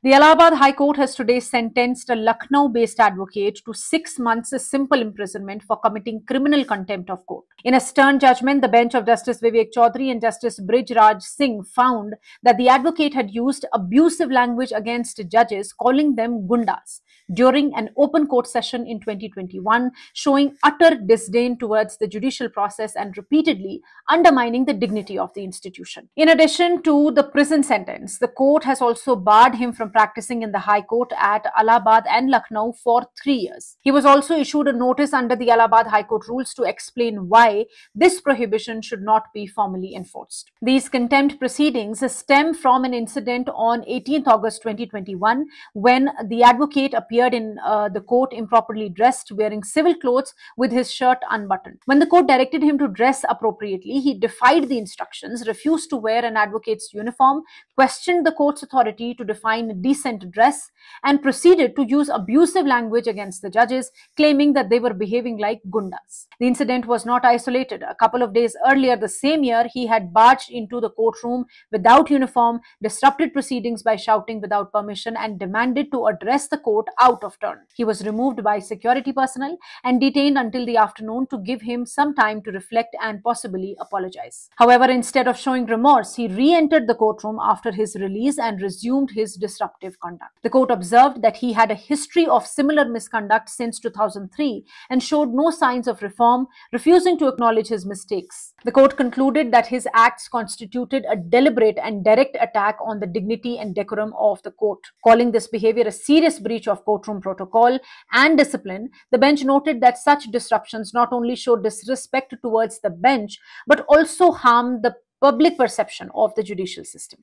The Allahabad High Court has today sentenced a Lucknow-based advocate to 6 months simple imprisonment for committing criminal contempt of court. In a stern judgment, the bench of Justice Vivek Chaudhary and Justice Brij Raj Singh found that the advocate had used abusive language against judges, calling them gundas, during an open court session in 2021, showing utter disdain towards the judicial process and repeatedly undermining the dignity of the institution. In addition to the prison sentence, the court has also barred him from practicing in the High Court at Allahabad and Lucknow for 3 years. He was also issued a notice under the Allahabad High Court rules to explain why this prohibition should not be formally enforced. These contempt proceedings stem from an incident on 18th August 2021 when the advocate appeared in the court improperly dressed, wearing civil clothes with his shirt unbuttoned. When the court directed him to dress appropriately, he defied the instructions, refused to wear an advocate's uniform, questioned the court's authority to define decent dress, and proceeded to use abusive language against the judges, claiming that they were behaving like gundas. The incident was not isolated. A couple of days earlier the same year, he had barged into the courtroom without uniform, disrupted proceedings by shouting without permission, and demanded to address the court out of turn. He was removed by security personnel and detained until the afternoon to give him some time to reflect and possibly apologize. However, instead of showing remorse, he re-entered the courtroom after his release and resumed his disruptive conduct. The court observed that he had a history of similar misconduct since 2003 and showed no signs of reform, refusing to acknowledge his mistakes. The court concluded that his acts constituted a deliberate and direct attack on the dignity and decorum of the court. Calling this behavior a serious breach of courtroom protocol and discipline, the bench noted that such disruptions not only show disrespect towards the bench but also harm the public perception of the judicial system.